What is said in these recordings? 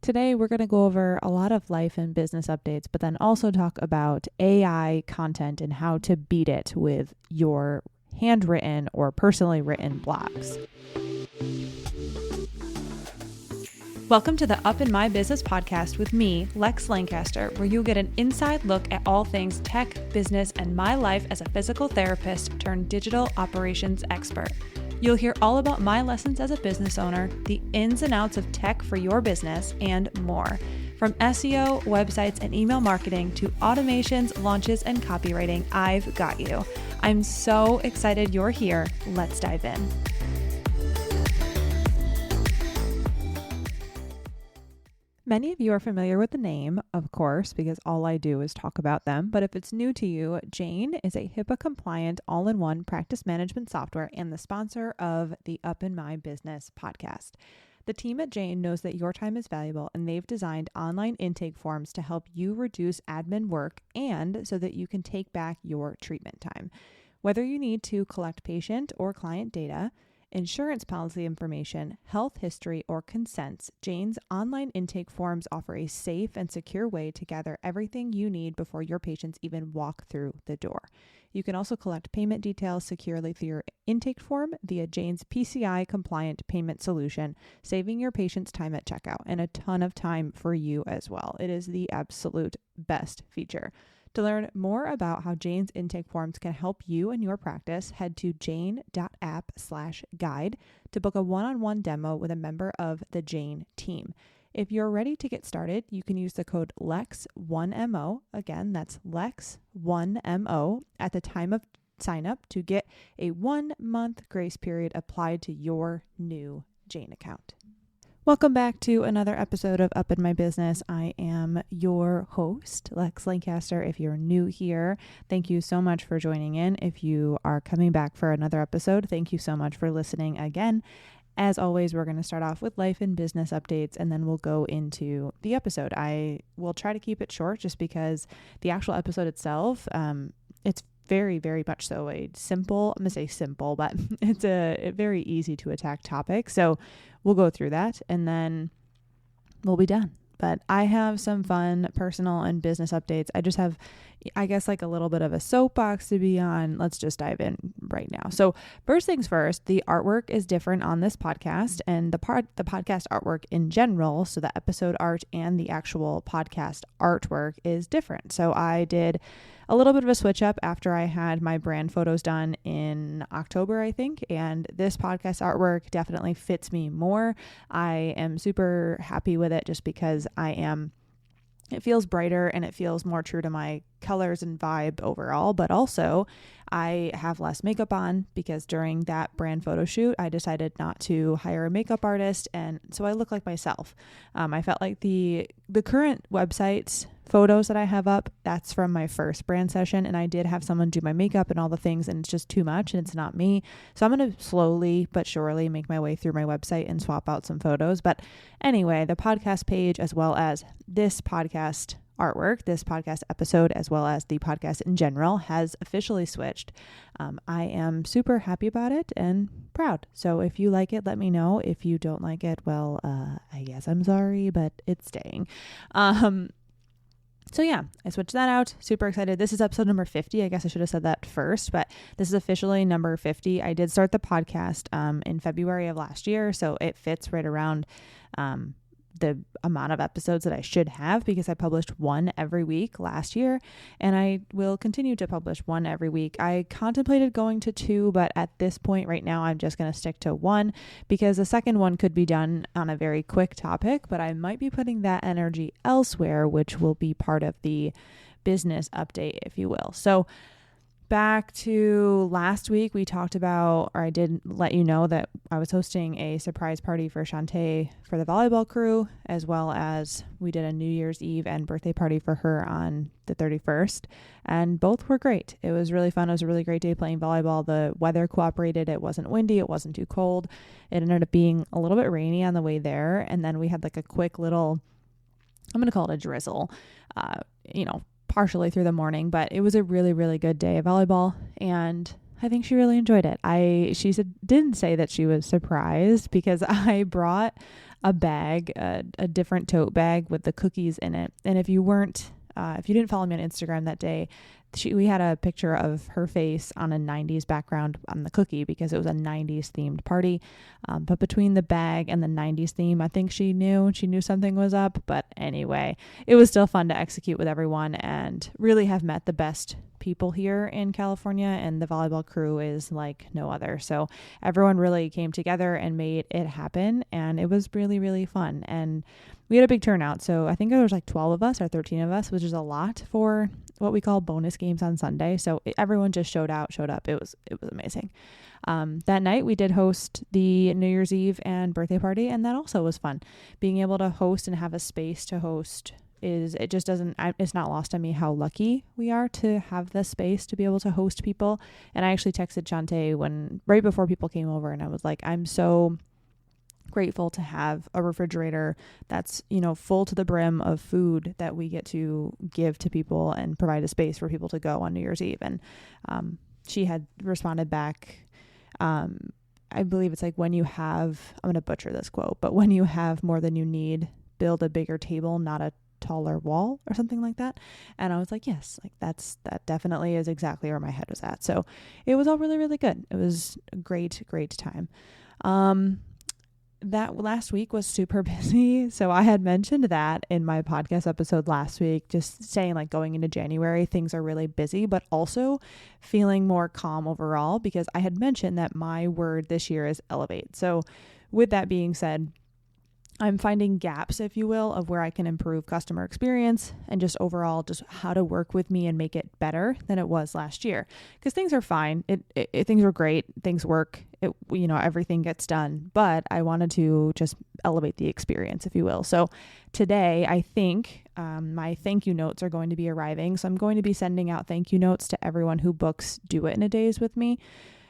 Today, we're going to go over a lot of life and business updates, but then also talk about AI content and how to beat it with your handwritten or personally written blogs. Welcome to the Up in My Business podcast with me, Lex Lancaster, where you'll get an inside look at all things tech, business, and my life as a physical therapist turned digital operations expert. You'll hear all about my lessons as a business owner, the ins and outs of tech for your business, and more. From SEO, websites, and email marketing to automations, launches, and copywriting, I've got you. I'm so excited you're here. Let's dive in. Many of you are familiar with the name, of course, because all I do is talk about them. But if it's new to you, Jane is a HIPAA-compliant, all-in-one practice management software and the sponsor of the Up in My Business podcast. The team at Jane knows that your time is valuable, and they've designed online intake forms to help you reduce admin work and so that you can take back your treatment time. Whether you need to collect patient or client data, insurance policy information, health history, or consents, Jane's online intake forms offer a safe and secure way to gather everything you need before your patients even walk through the door. You can also collect payment details securely through your intake form via Jane's PCI-compliant payment solution, saving your patients time at checkout and a ton of time for you as well. It is the absolute best feature. To learn more about how Jane's intake forms can help you and your practice, head to jane.app/guide to book a one-on-one demo with a member of the Jane team. If you're ready to get started, you can use the code LEX1MO. Again, that's LEX1MO at the time of sign up to get a 1-month grace period applied to your new Jane account. Welcome back to another episode of Up in My Business. I am your host, Lex Lancaster. If you're new here, thank you so much for joining in. If you are coming back for another episode, thank you so much for listening again. As always, we're going to start off with life and business updates, and then we'll go into the episode. I will try to keep it short just because the actual episode itself, it's very, very much so a simple, I'm going to say simple, but it's a very easy to attack topic. So we'll go through that and then we'll be done. But I have some fun personal and business updates. I just have, I guess, like a little bit of a soapbox to be on. Let's just dive in right now. So first things first, the artwork is different on this podcast and the podcast artwork in general. So the episode art and the actual podcast artwork is different. So I did a little bit of a switch up after I had my brand photos done in October, I think. And this podcast artwork definitely fits me more. I am super happy with it just because it feels brighter and it feels more true to my colors and vibe overall, but also I have less makeup on because during that brand photo shoot, I decided not to hire a makeup artist. And so I look like myself. I felt like the current website's photos that I have up, that's from my first brand session. And I did have someone do my makeup and all the things, and it's just too much and it's not me. So I'm going to slowly but surely make my way through my website and swap out some photos. But anyway, the podcast page, as well as this podcast artwork, this podcast episode, as well as the podcast in general, has officially switched. I am super happy about it and proud. So if you like it, let me know. If you don't like it, well, I guess I'm sorry, but it's staying. So yeah, I switched that out. Super excited. This is episode number 50. I guess I should have said that first, but this is officially number 50. I did start the podcast in February of last year, so it fits right around the amount of episodes that I should have because I published one every week last year, and I will continue to publish one every week. I contemplated going to 2, but at this point right now, I'm just going to stick to 1 because the second one could be done on a very quick topic, but I might be putting that energy elsewhere, which will be part of the business update, if you will. So back to last week, we talked about, or I did let you know that I was hosting a surprise party for Shantae for the volleyball crew, as well as we did a New Year's Eve and birthday party for her on the 31st, and both were great. It was really fun. It was a really great day playing volleyball. The weather cooperated. It wasn't windy. It wasn't too cold. It ended up being a little bit rainy on the way there, and then we had like a quick little, I'm going to call it a drizzle, partially through the morning, but it was a really, really good day of volleyball, and I think she really enjoyed it. She didn't say that she was surprised because I brought a bag, a different tote bag with the cookies in it. And if you didn't follow me on Instagram that day, we had a picture of her face on a 90s background on the cookie because it was a 90s themed party. But between the bag and the 90s theme, I think she knew something was up. But anyway, it was still fun to execute with everyone and really have met the best people here in California, and the volleyball crew is like no other. So everyone really came together and made it happen, and it was really, really fun. And we had a big turnout. So I think there was like 12 of us or 13 of us, which is a lot for what we call bonus games on Sunday. So everyone just showed up. It was amazing. That night we did host the New Year's Eve and birthday party, and that also was fun. Being able to host and have a space to host it's not lost on me how lucky we are to have the space to be able to host people. And I actually texted Shantae right before people came over, and I was like, I'm so grateful to have a refrigerator that's, full to the brim of food that we get to give to people and provide a space for people to go on New Year's Eve. And she had responded back. I believe it's like, when you have, I'm going to butcher this quote, but when you have more than you need, build a bigger table, not a taller wall, or something like that. And I was like, yes, like that definitely is exactly where my head was at. So it was all really, really good. It was a great time. That last week was super busy. So I had mentioned that in my podcast episode last week, just saying like going into January, things are really busy, but also feeling more calm overall, because I had mentioned that my word this year is elevate. So with that being said, I'm finding gaps, if you will, of where I can improve customer experience and just overall just how to work with me and make it better than it was last year. Because things are fine. Things were great. Things work. Everything gets done. But I wanted to just elevate the experience, if you will. So today, I think my thank you notes are going to be arriving. So I'm going to be sending out thank you notes to everyone who books Do It in a Days with me.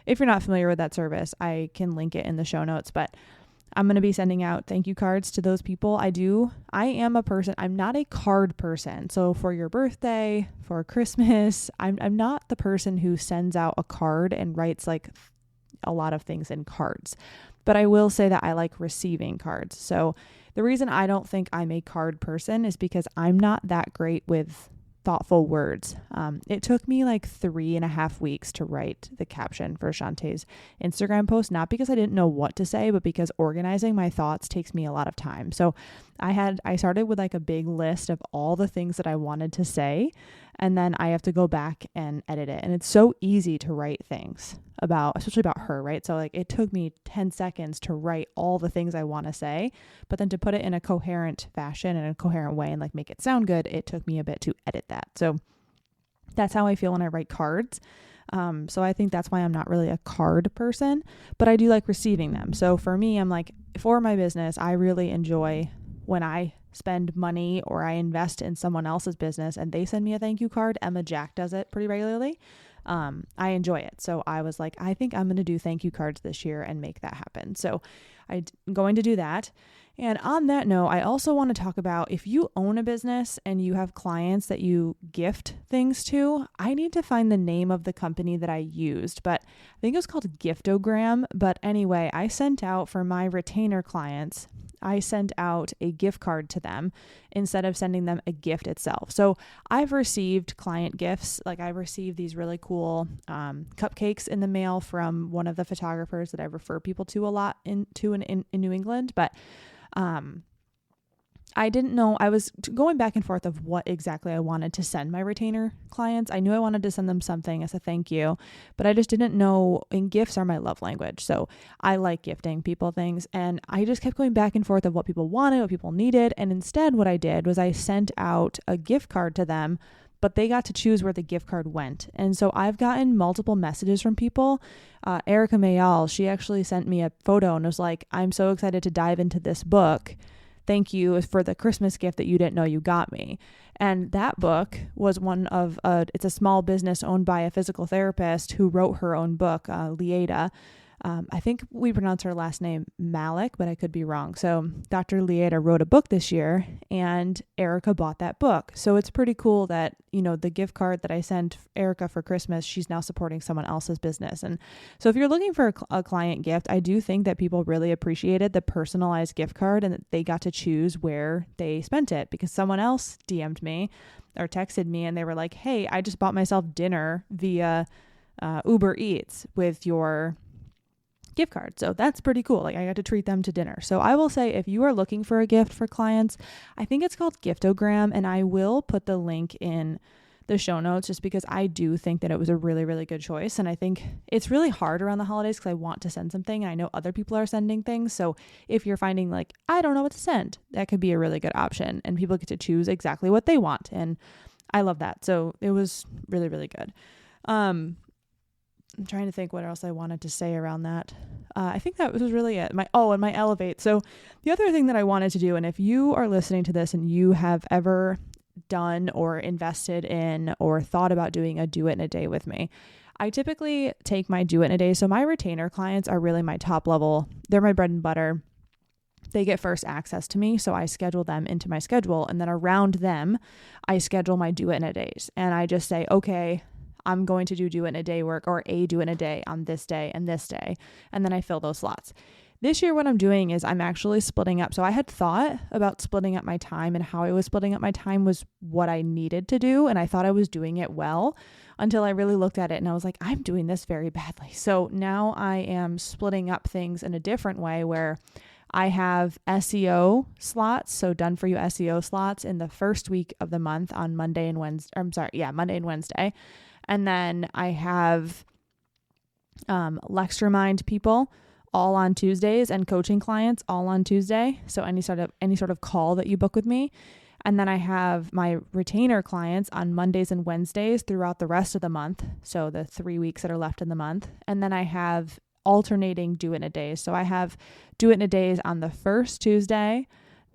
If you're not familiar with that service, I can link it in the show notes. But I'm going to be sending out thank you cards to those people. I am a person, I'm not a card person. So for your birthday, for Christmas, I'm not the person who sends out a card and writes like a lot of things in cards. But I will say that I like receiving cards. So the reason I don't think I'm a card person is because I'm not that great with thoughtful words. It took me like 3.5 weeks to write the caption for Shantae's Instagram post, not because I didn't know what to say, but because organizing my thoughts takes me a lot of time. So I started with like a big list of all the things that I wanted to say, and then I have to go back and edit it. And it's so easy to write things especially about her, right? So like it took me 10 seconds to write all the things I want to say, but then to put it in a coherent fashion and a coherent way and like make it sound good, it took me a bit to edit that. So that's how I feel when I write cards. So I think that's why I'm not really a card person, but I do like receiving them. So for me, I'm like, for my business, I really enjoy when I spend money or I invest in someone else's business and they send me a thank you card. Emma Jack does it pretty regularly. I enjoy it. So I was like, I think I'm going to do thank you cards this year and make that happen. So I'm going to do that. And on that note, I also want to talk about if you own a business and you have clients that you gift things to, I need to find the name of the company that I used, but I think it was called Giftogram. But anyway, I sent out for my retainer clients, I sent out a gift card to them instead of sending them a gift itself. So I've received client gifts. Like I received these really cool cupcakes in the mail from one of the photographers that I refer people to a lot in New England. But I didn't know, I was going back and forth of what exactly I wanted to send my retainer clients. I knew I wanted to send them something as a thank you, but I just didn't know, and gifts are my love language. So I like gifting people things, and I just kept going back and forth of what people wanted, what people needed. And instead what I did was I sent out a gift card to them, but they got to choose where the gift card went. And so I've gotten multiple messages from people. Erica Mayal, she actually sent me a photo and was like, I'm so excited to dive into this book. Thank you for the Christmas gift that you didn't know you got me. And that book was one of, it's a small business owned by a physical therapist who wrote her own book, Lieda. I think we pronounce her last name Malik, but I could be wrong. So Dr. Lieta wrote a book this year and Erica bought that book. So it's pretty cool that, the gift card that I sent Erica for Christmas, she's now supporting someone else's business. And so if you're looking for a client gift, I do think that people really appreciated the personalized gift card and that they got to choose where they spent it, because someone else DM'd me or texted me and they were like, hey, I just bought myself dinner via Uber Eats with your gift card. So that's pretty cool. Like, I got to treat them to dinner. So I will say, if you are looking for a gift for clients, I think it's called Giftogram, and I will put the link in the show notes just because I do think that it was a really, really good choice. And I think it's really hard around the holidays because I want to send something and I know other people are sending things. So if you're finding like, I don't know what to send, that could be a really good option and people get to choose exactly what they want. And I love that. So it was really, really good. I'm trying to think what else I wanted to say around that. I think that was really it. And my Elevate. So the other thing that I wanted to do, and if you are listening to this and you have ever done or invested in or thought about doing a do it in a day with me, I typically take my do it in a day. So my retainer clients are really my top level. They're my bread and butter. They get first access to me. So I schedule them into my schedule. And then around them, I schedule my do it in a days. And I just say, okay, I'm going to do it in a day work or a do it in a day on this day and this day. And then I fill those slots. This year, what I'm doing is I'm actually splitting up. So I had thought about splitting up my time, and how I was splitting up my time was what I needed to do. And I thought I was doing it well until I really looked at it and I was like, I'm doing this very badly. So now I am splitting up things in a different way where I have SEO slots. So done for you SEO slots in the first week of the month on Monday and Wednesday. And then I have Lextramind people all on Tuesdays and coaching clients all on Tuesday. So any sort of call that you book with me. And then I have my retainer clients on Mondays and Wednesdays throughout the rest of the month. So the 3 weeks that are left in the month. And then I have alternating do it in a days. So I have do it in a days on the first Tuesday,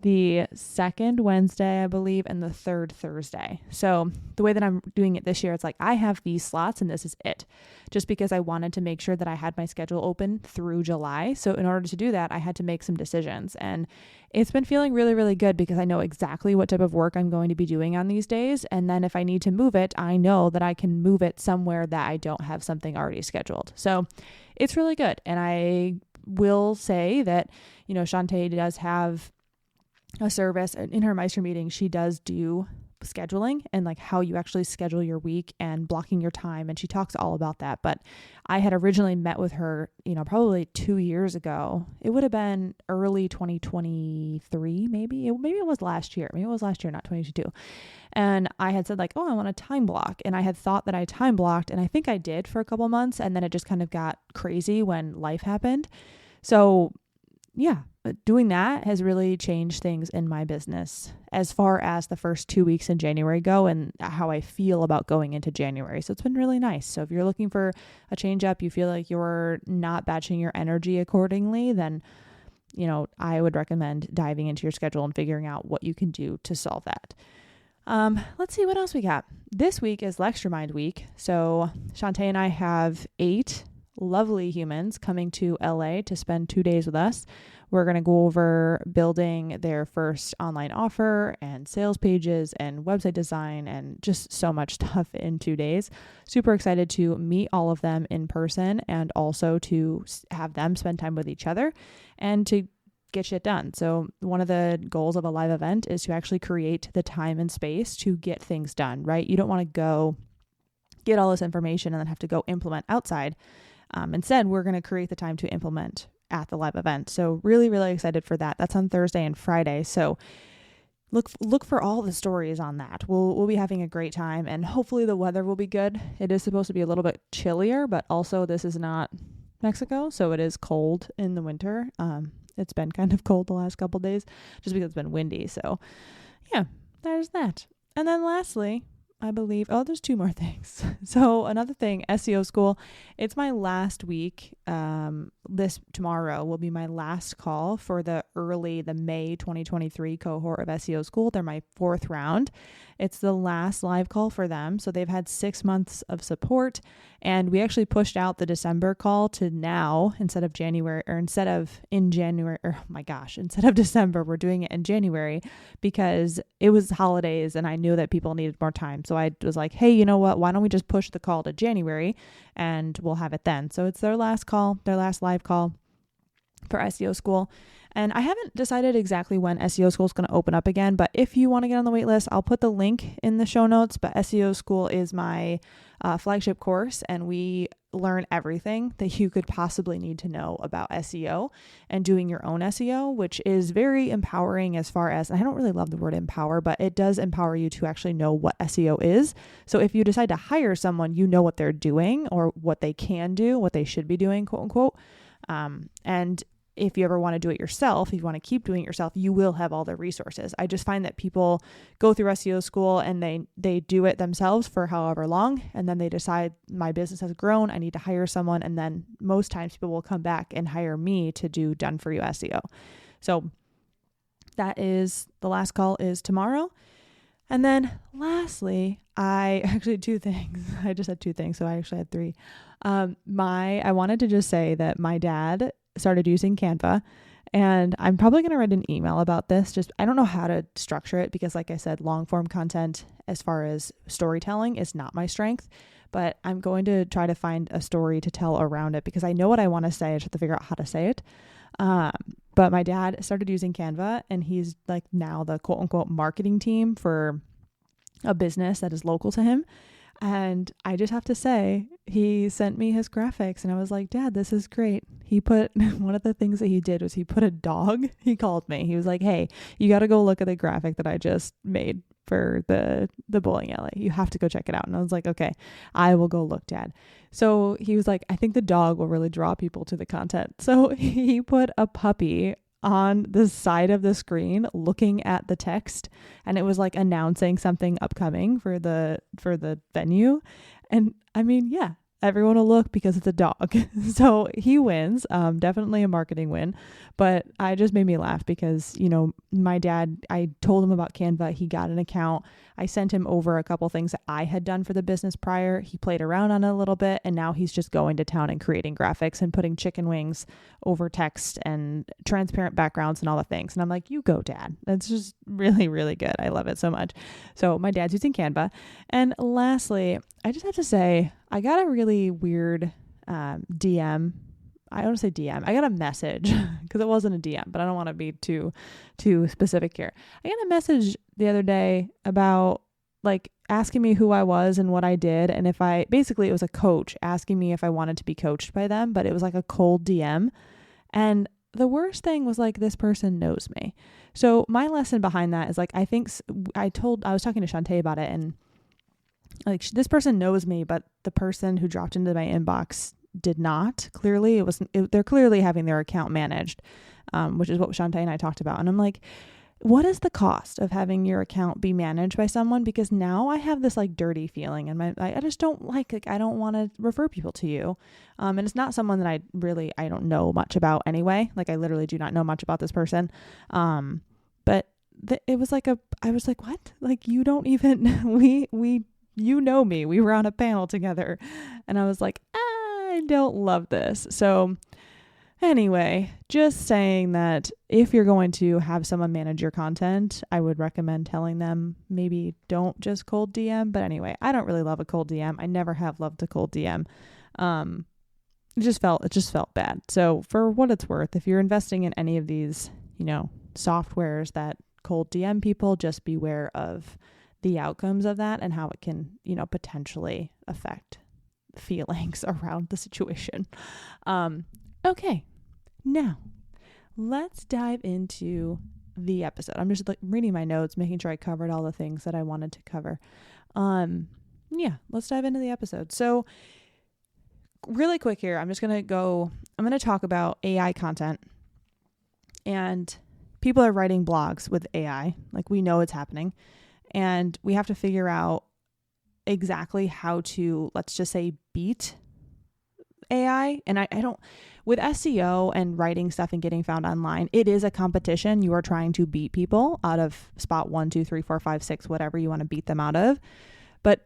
the second Wednesday, I believe, and the third Thursday. So the way that I'm doing it this year, it's like I have these slots and this is it, just because I wanted to make sure that I had my schedule open through July. So in order to do that, I had to make some decisions, and it's been feeling really, really good because I know exactly what type of work I'm going to be doing on these days. And then if I need to move it, I know that I can move it somewhere that I don't have something already scheduled. So it's really good. And I will say that, Shantae does have a service in her Meister meeting. She does do scheduling and like how you actually schedule your week and blocking your time. And she talks all about that. But I had originally met with her, probably 2 years ago. It would have been early 2023, maybe it was last year. Maybe it was last year, not 2022. And I had said like, oh, I want a time block. And I had thought that I time blocked, and I think I did for a couple months. And then it just kind of got crazy when life happened. So yeah, doing that has really changed things in my business as far as the first 2 weeks in January go and how I feel about going into January. So it's been really nice. So if you're looking for a change up, you feel like you're not batching your energy accordingly, then, I would recommend diving into your schedule and figuring out what you can do to solve that. Let's see what else we got. This week is Lextramind week. So Shantae and I have 8 lovely humans coming to LA to spend 2 days with us. We're going to go over building their first online offer and sales pages and website design and just so much stuff in 2 days. Super excited to meet all of them in person and also to have them spend time with each other and to get shit done. So one of the goals of a live event is to actually create the time and space to get things done, right? You don't want to go get all this information and then have to go implement outside. Instead, we're going to create the time to implement at the live event. So really, really excited for that. That's on Thursday and Friday. So look for all the stories on that. We'll be having a great time, and hopefully the weather will be good. It is supposed to be a little bit chillier, but also this is not Mexico, so it is cold in the winter. It's been kind of cold the last couple of days just because it's been windy. So yeah, there's that. And then lastly, I believe. Oh, there's two more things. So another thing, SEO School, it's my last week. This tomorrow will be my last call for the May 2023 cohort of SEO School. They're my 4th round. It's the last live call for them. So they've had 6 months of support, and we actually pushed out the December call to now instead of December, we're doing it in January because it was holidays and I knew that people needed more time. So I was like, hey, you know what? Why don't we just push the call to January and we'll have it then. So it's their last call, their last live call for SEO School. And I haven't decided exactly when SEO School is going to open up again, but if you want to get on the wait list, I'll put the link in the show notes. But SEO School is my flagship course, and we learn everything that you could possibly need to know about SEO and doing your own SEO, which is very empowering as far as, I don't really love the word empower, but it does empower you to actually know what SEO is. So if you decide to hire someone, you know what they're doing or what they can do, what they should be doing, quote unquote. And if you ever want to do it yourself, if you want to keep doing it yourself, you will have all the resources. I just find that people go through SEO school and they do it themselves for however long, and then they decide my business has grown, I need to hire someone, and then most times people will come back and hire me to do done for you SEO. So that is, the last call is tomorrow. And then lastly, I actually had 2 things. I just had 2 things, so I actually had 3. I wanted to just say that my dad started using Canva, and I'm probably going to write an email about this. Just, I don't know how to structure it because, like I said, long form content as far as storytelling is not my strength, but I'm going to try to find a story to tell around it because I know what I want to say. I just have to figure out how to say it. But my dad started using Canva, and he's like now the quote unquote marketing team for a business that is local to him. And I just have to say, he sent me his graphics and I was like, Dad, this is great. He put, one of the things that he did was he put a dog. He called me. He was like, hey, you got to go look at the graphic that I just made for the bowling alley. You have to go check it out. And I was like, okay, I will go look, Dad. So he was like, I think the dog will really draw people to the content. So he put a puppy on the side of the screen looking at the text, and it was like announcing something upcoming for the venue. And I mean, yeah, everyone will look because it's a dog. So he wins. Definitely a marketing win. But I just made me laugh because, you know, my dad, I told him about Canva. He got an account. I sent him over a couple things that I had done for the business prior. He played around on it a little bit, and now he's just going to town and creating graphics and putting chicken wings over text and transparent backgrounds and all the things. And I'm like, you go, Dad. That's just really, really good. I love it so much. So my dad's using Canva. And lastly, I just have to say, I got a really weird DM. I don't say DM. I got a message because it wasn't a DM, but I don't want to be too specific here. I got a message the other day about like asking me who I was and what I did. And if basically it was a coach asking me if I wanted to be coached by them, but it was like a cold DM. And the worst thing was like, this person knows me. So my lesson behind that is like, I was talking to Shantae about it, and like this person knows me, but the person who dropped into my inbox did not. Clearly they're clearly having their account managed, which is what Shantae and I talked about. And I'm like, what is the cost of having your account be managed by someone? Because now I have this like dirty feeling, and I just don't like I don't want to refer people to you. And it's not someone that I don't know much about anyway. Like I literally do not know much about this person. But it was like I was like, what? Like you don't even, you know me, we were on a panel together, and I was like, I don't love this. So anyway, just saying that if you're going to have someone manage your content, I would recommend telling them maybe don't just cold DM. But anyway, I don't really love a cold DM. I never have loved a cold DM. It just felt bad. So for what it's worth, if you're investing in any of these, you know, softwares that cold DM people, just beware of the outcomes of that and how it can, you know, potentially affect feelings around the situation. Okay, now let's dive into the episode. I'm just like reading my notes, making sure I covered all the things that I wanted to cover. Let's dive into the episode. So really quick here, I'm going to talk about AI content, and people are writing blogs with AI. Like we know it's happening, and we have to figure out exactly how to, let's just say, beat AI. And I don't, with SEO and writing stuff and getting found online, it is a competition. You are trying to beat people out of spot 1, 2, 3, 4, 5, 6, whatever you want to beat them out of. But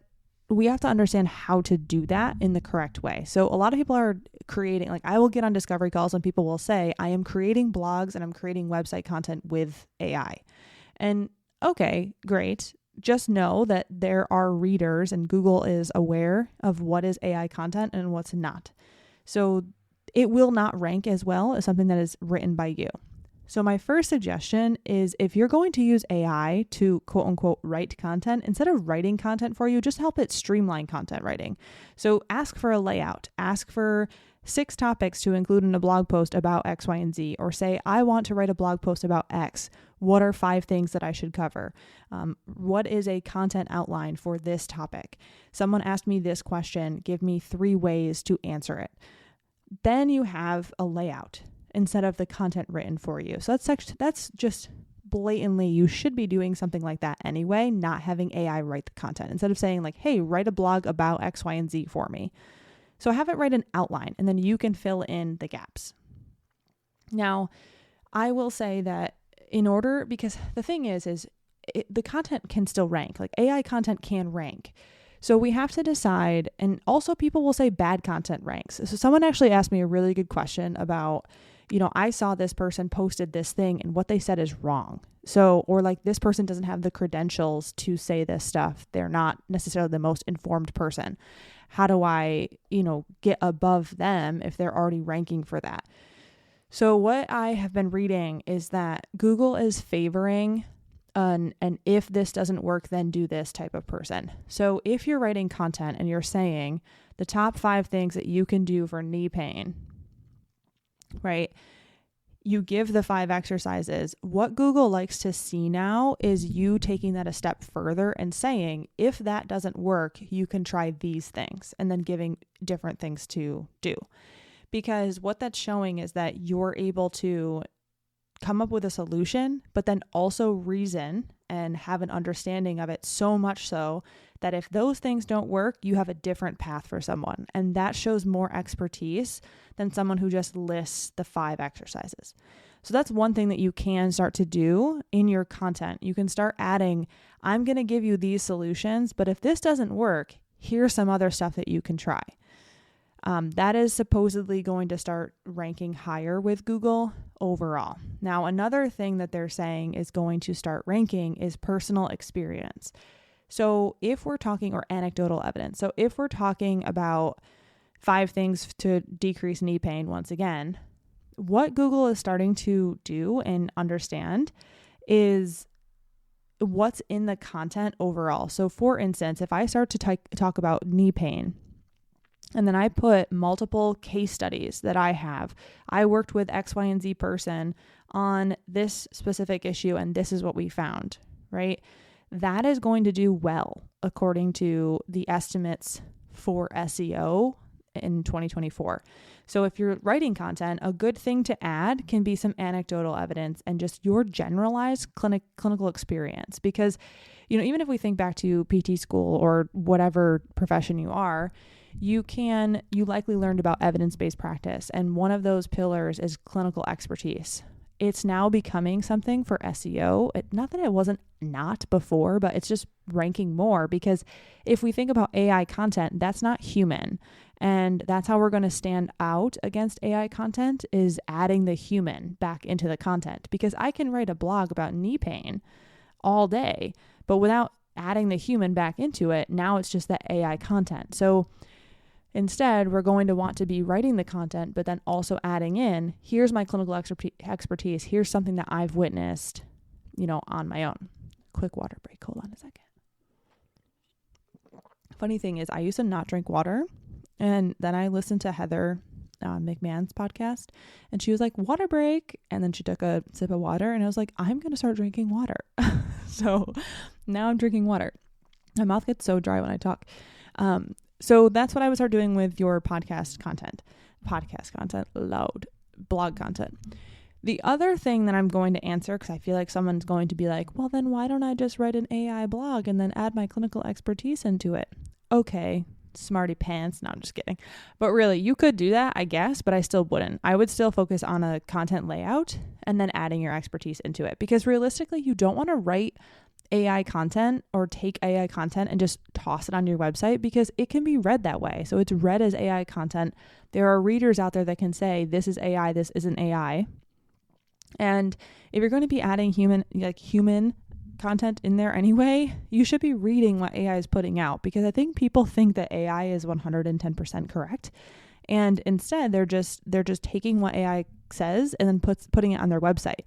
we have to understand how to do that in the correct way. So a lot of people are creating, like I will get on discovery calls and people will say, I am creating blogs and I'm creating website content with AI. And okay, great. Just know that there are readers and Google is aware of what is AI content and what's not. So it will not rank as well as something that is written by you. So my first suggestion is if you're going to use AI to quote unquote write content, instead of writing content for you, just help it streamline content writing. So ask for a layout, ask for 6 topics to include in a blog post about X, Y, and Z, or say, I want to write a blog post about X. What are 5 things that I should cover? What is a content outline for this topic? Someone asked me this question, give me 3 ways to answer it. Then you have a layout instead of the content written for you. So that's just blatantly, you should be doing something like that anyway, not having AI write the content. Instead of saying like, hey, write a blog about X, Y, and Z for me. So have it write an outline and then you can fill in the gaps. Now, I will say that because the thing is the content can still rank, like AI content can rank. So we have to decide, and also people will say bad content ranks. So someone actually asked me a really good question about, I saw this person posted this thing and what they said is wrong. So, or like this person doesn't have the credentials to say this stuff. They're not necessarily the most informed person. How do I, get above them if they're already ranking for that? So what I have been reading is that Google is favoring and if this doesn't work, then do this type of person. So if you're writing content and you're saying the top 5 things that you can do for knee pain, right? You give the 5 exercises. What Google likes to see now is you taking that a step further and saying, if that doesn't work, you can try these things, and then giving different things to do. Because what that's showing is that you're able to come up with a solution, but then also reason and have an understanding of it, so much so that if those things don't work, you have a different path for someone. And that shows more expertise than someone who just lists the 5 exercises. So that's one thing that you can start to do in your content. You can start adding, I'm going to give you these solutions, but if this doesn't work, here's some other stuff that you can try. That is supposedly going to start ranking higher with Google overall. Now, another thing that they're saying is going to start ranking is personal experience. So if we're talking, or anecdotal evidence. So if we're talking about 5 things to decrease knee pain, once again, what Google is starting to do and understand is what's in the content overall. So for instance, if I start to talk about knee pain, and then I put multiple case studies that I worked with X, Y, and Z person on this specific issue, and this is what we found, right? That is going to do well according to the estimates for SEO in 2024. So if you're writing content, a good thing to add can be some anecdotal evidence and just your generalized clinical experience. Because, even if we think back to PT school or whatever profession you are, you likely learned about evidence-based practice. And one of those pillars is clinical expertise. It's now becoming something for SEO. Not that it wasn't not before, but it's just ranking more, because if we think about AI content, that's not human. And that's how we're going to stand out against AI content, is adding the human back into the content. Because I can write a blog about knee pain all day, but without adding the human back into it, now it's just that AI content. So instead, we're going to want to be writing the content, but then also adding in, here's my clinical expertise. Here's something that I've witnessed, on my own. Quick water break. Hold on a second. Funny thing is, I used to not drink water. And then I listened to Heather McMahon's podcast, and she was like, water break. And then she took a sip of water, and I was like, I'm going to start drinking water. So now I'm drinking water. My mouth gets so dry when I talk. So that's what I would start doing with your podcast content, blog content. The other thing that I'm going to answer, because I feel like someone's going to be like, well, then why don't I just write an AI blog and then add my clinical expertise into it? okay, smarty pants. No, I'm just kidding. But really, you could do that, I guess, but I still wouldn't. I would still focus on a content layout and then adding your expertise into it, because realistically, you don't want to write AI content or take AI content and just toss it on your website, because it can be read that way. So it's read as AI content. There are readers out there that can say, this is AI, this isn't AI. And if you're going to be adding human content in there anyway, you should be reading what AI is putting out, because I think people think that AI is 110% correct. And instead they're just taking what AI says and then putting it on their website.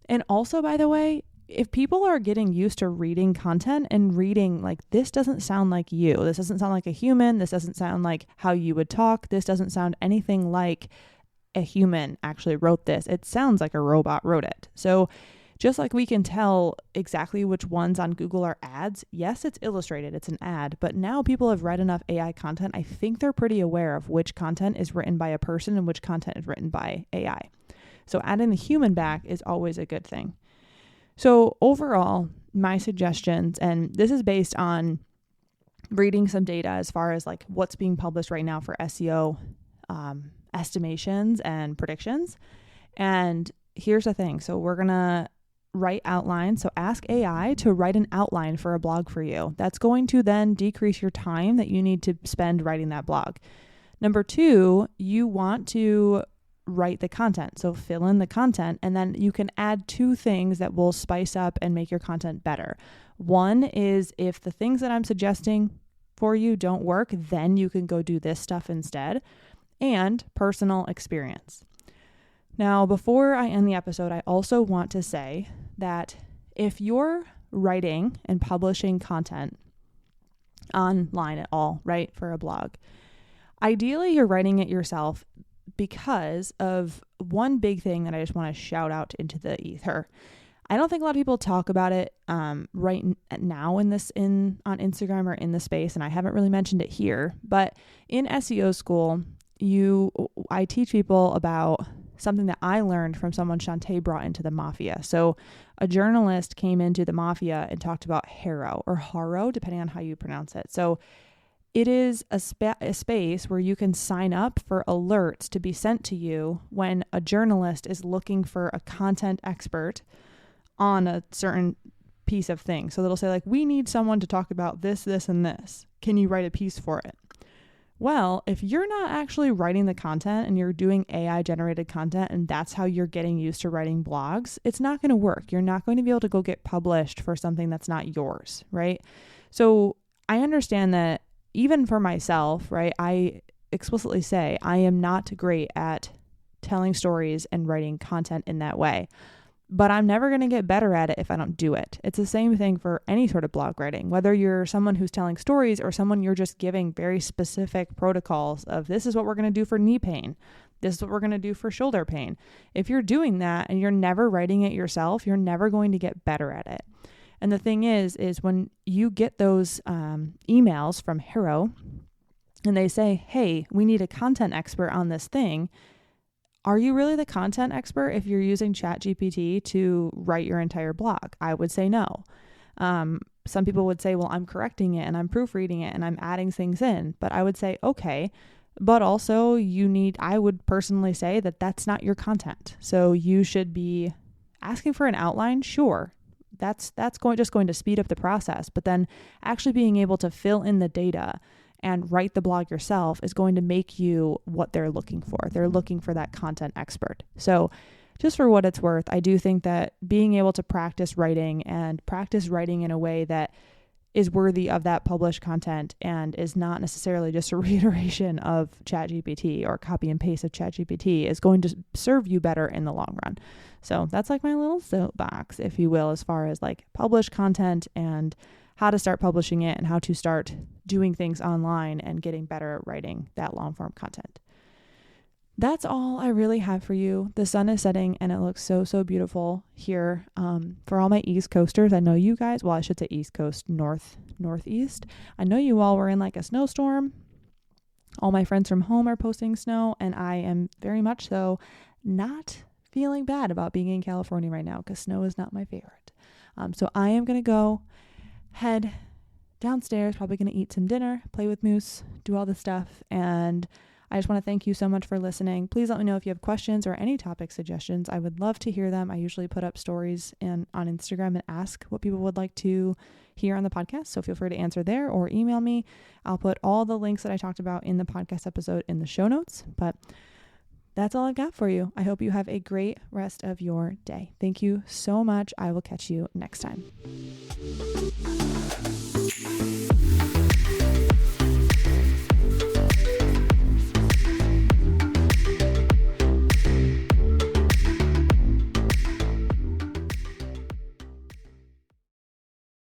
And also, by the way, if people are getting used to reading content and reading like, this doesn't sound like you, this doesn't sound like a human, this doesn't sound like how you would talk, this doesn't sound anything like a human actually wrote this, it sounds like a robot wrote it. So just like we can tell exactly which ones on Google are ads, yes, it's illustrated, it's an ad, but now people have read enough AI content, I think they're pretty aware of which content is written by a person and which content is written by AI. So adding the human back is always a good thing. So overall, my suggestions, and this is based on reading some data as far as like what's being published right now for SEO estimations and predictions. And here's the thing. So we're going to write outlines. So ask AI to write an outline for a blog for you. That's going to then decrease your time that you need to spend writing that blog. Number 2, you want to write the content. So fill in the content, and then you can add 2 things that will spice up and make your content better. One is, if the things that I'm suggesting for you don't work, then you can go do this stuff instead. And personal experience. Now, before I end the episode, I also want to say that if you're writing and publishing content online at all, right, for a blog, ideally you're writing it yourself because of one big thing that I just want to shout out into the ether. I don't think a lot of people talk about it right now on Instagram or in the space, and I haven't really mentioned it here, but in SEO school, I teach people about something that I learned from someone Shantae brought into the mafia. So a journalist came into the mafia and talked about Haro or Haro, depending on how you pronounce it. So it is a space where you can sign up for alerts to be sent to you when a journalist is looking for a content expert on a certain piece of thing. So they'll say like, we need someone to talk about this, this, and this. Can you write a piece for it? Well, if you're not actually writing the content and you're doing AI generated content and that's how you're getting used to writing blogs, it's not going to work. You're not going to be able to go get published for something that's not yours, right? So I understand that even for myself, right, I explicitly say I am not great at telling stories and writing content in that way. But I'm never going to get better at it if I don't do it. It's the same thing for any sort of blog writing, whether you're someone who's telling stories or someone you're just giving very specific protocols of, this is what we're going to do for knee pain. This is what we're going to do for shoulder pain. If you're doing that and you're never writing it yourself, you're never going to get better at it. And the thing is when you get those emails from Haro and they say, hey, we need a content expert on this thing, are you really the content expert if you're using ChatGPT to write your entire blog? I would say no. Some people would say, well, I'm correcting it and I'm proofreading it and I'm adding things in. But I would say, okay, but also I would personally say that that's not your content. So you should be asking for an outline. Sure. That's just going to speed up the process. But then actually being able to fill in the data and write the blog yourself is going to make you what they're looking for. They're looking for that content expert. So just for what it's worth, I do think that being able to practice writing in a way that is worthy of that published content and is not necessarily just a reiteration of ChatGPT or copy and paste of ChatGPT is going to serve you better in the long run. So that's like my little soapbox, if you will, as far as like published content and how to start publishing it and how to start doing things online and getting better at writing that long form content. That's all I really have for you. The sun is setting and it looks so, so beautiful here. For all my East Coasters, I know you guys, well, I should say East Coast, Northeast. I know you all were in like a snowstorm. All my friends from home are posting snow, and I am very much so not feeling bad about being in California right now because snow is not my favorite. So I am going to go head downstairs, probably going to eat some dinner, play with Moose, do all this stuff. And I just want to thank you so much for listening. Please let me know if you have questions or any topic suggestions. I would love to hear them. I usually put up stories on Instagram and ask what people would like to hear on the podcast. So feel free to answer there or email me. I'll put all the links that I talked about in the podcast episode in the show notes. But that's all I've got for you. I hope you have a great rest of your day. Thank you so much. I will catch you next time.